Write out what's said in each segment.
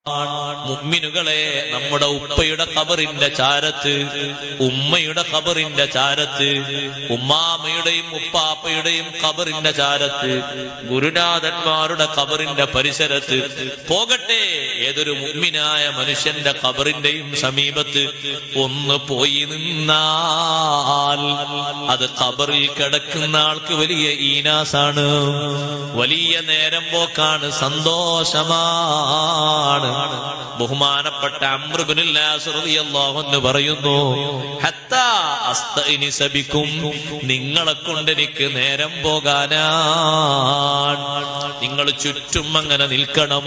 മുഅ്മിനുകളെ, നമ്മുടെ ഉപ്പയുടെ ഖബറിന്റെ ചാരത്ത്, ഉമ്മയുടെ ഖബറിന്റെ ചാരത്ത്, ഉമ്മാമയുടെയും ഉപ്പാപ്പയുടെയും ഖബറിന്റെ ചാരത്ത്, ഗുരുനാഥന്മാരുടെ ഖബറിന്റെ പരിസരത്ത് പോകട്ടെ. ഏതൊരു മുഅ്മിനായ മനുഷ്യന്റെ ഖബറിന്റെയും സമീപത്ത് ഒന്ന് പോയി നിന്നാൽ അത് ഖബറിൽ കിടക്കുന്ന ആൾക്ക് വലിയ ഈനാസാണ്, വലിയ നേരം പോക്കാണ്, സന്തോഷമാണ്. ബഹുമാനപ്പെട്ട അംർ ഇബ്നുൽ ആസ് റളിയല്ലാഹു അൻഹു പറയുന്നു, ഹത്താ അസ്തഇനിസ ബികും, നിങ്ങളെ കൊണ്ട് എനിക്ക് നേരം പോകാനാണ്. നിങ്ങൾ ചുറ്റും അങ്ങനെ നിൽക്കണം.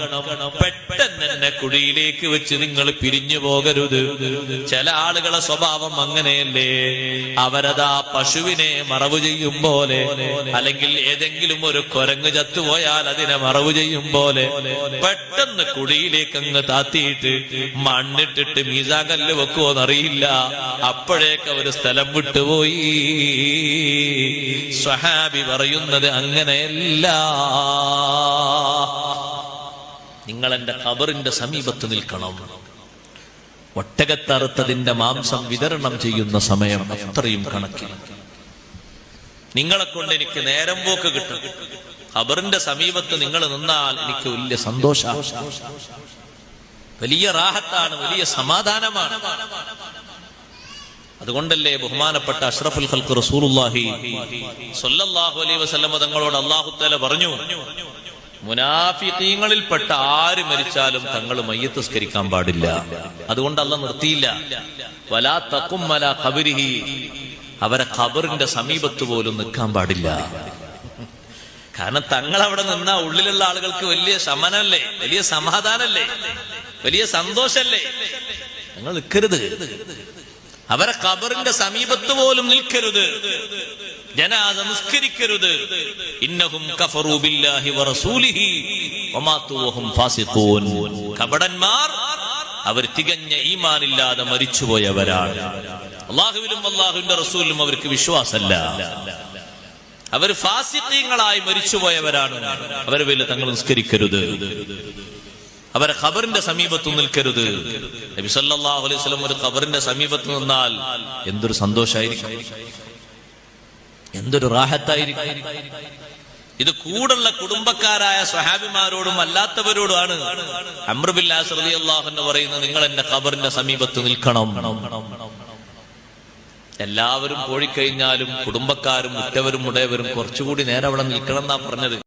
പെട്ടെന്ന് എന്നെ കുഴിയിലേക്ക് വെച്ച് നിങ്ങൾ പിരിഞ്ഞു പോകരുത്. ചില ആളുകളെ സ്വഭാവം അങ്ങനെയല്ലേ, അവരതാ പശുവിനെ മറവ് ചെയ്യും പോലെ, അല്ലെങ്കിൽ ഏതെങ്കിലും ഒരു കുരങ്ങ് ചത്തുപോയാൽ അതിനെ മറവ് ചെയ്യും പോലെ പെട്ടെന്ന് കുഴിയിലേക്ക് അങ്ങ് താത്തിയിട്ട് മണ്ണിട്ടിട്ട് മീസാകല്ല് വെക്കുവോന്നറിയില്ല, അപ്പോഴേക്ക് അവര് സ്ഥലം വിട്ടുപോയി. സ്വഹാബി പറയുന്നത് അങ്ങനെയല്ല. നിങ്ങൾ എന്റെ ഖബറിന്റെ സമീപത്ത് നിൽക്കണം. ഒട്ടകത്തറുത്തതിന്റെ മാംസം വിതരണം ചെയ്യുന്ന സമയം അത്രയും കണക്കിൽ നിങ്ങളെ കൊണ്ട് എനിക്ക് നേരം പോക്ക് കിട്ടും. ഖബറിന്റെ സമീപത്ത് നിങ്ങൾ നിന്നാൽ എനിക്ക് വലിയ സന്തോഷം, വലിയ റാഹത്താണ്, വലിയ സമാധാനമാണ്. അതുകൊണ്ടല്ലേ ബഹുമാനപ്പെട്ട അഷ്റഫുൽ ഖൽഖ് റസൂലുള്ളാഹി സ്വല്ലല്ലാഹു അലൈഹി വസല്ലം തങ്ങളോട് അല്ലാഹു തആല പറഞ്ഞു, മുനാഫിഖീങ്ങളിൽപ്പെട്ട ആര് മരിച്ചാലും തങ്ങൾ മയ്യത്ത് നിസ്കരിക്കാൻ പാടില്ല. അതുകൊണ്ട് അല്ലാഹ് നിർത്തിയില്ല, വലാ തഖും അലാ ഖബരിഹി, അവരെ ഖബറിന്റെ സമീപത്ത് പോലും നിൽക്കാൻ പാടില്ല. കാരണം തങ്ങൾ അവിടെ നിന്നാ ഉള്ളിലുള്ള ആളുകൾക്ക് വലിയ ശമനല്ലേ, വലിയ സമാധാനല്ലേ, വലിയ സന്തോഷല്ലേ. നിങ്ങൾ നിൽക്കരുത്, അവരെ ഖബറിന്റെ സമീപത്ത് പോലും നിൽക്കരുത്, ജനാസ നിസ്കരിക്കരുത്. ഇന്നഹും കഫറൂ ബില്ലാഹി വറസൂലിഹി വമാതു വഹും ഫാസിഖൂൻ. കപടന്മാർ, അവർ തികഞ്ഞ ഈമാനില്ലാതെ മരിച്ചുപോയവരാണ്. അല്ലാഹുവിലും അല്ലാഹുവിന്റെ റസൂലിലും അവർക്ക് വിശ്വാസമല്ല. അവർ ഫാസിഖീങ്ങളായി മരിച്ചുപോയവരാണ്. അവരെ പേരിൽ തങ്ങൾ നിസ്കരിക്കരുത്, അവരെ ഖബറിന്റെ സമീപത്ത് നിൽക്കരുത്. നബി സല്ലല്ലാഹു അലൈഹി വസല്ലം ഒരു ഖബറിന്റെ സമീപത്ത് നിന്നാൽ എന്തൊരു സന്തോഷായിരിക്കും, എന്തൊരു റാഹത്തായിരിക്കും. ഇത് കൂടുള്ള കുടുംബക്കാരായ സ്വഹാബിമാരോടും അല്ലാത്തവരോടുമാണ് അംർ ബിൻ ആസ് റളിയല്ലാഹു അൻഹു പറയുന്നത്, നിങ്ങൾ എന്റെ ഖബറിന്റെ സമീപത്ത് നിൽക്കണം. എല്ലാവരും പോയിക്കഴിഞ്ഞാലും കുടുംബക്കാരും ഉറ്റവരും ഉടയവരും കുറച്ചുകൂടി നേരം അവിടെ നിൽക്കണം എന്നാ പറഞ്ഞത്.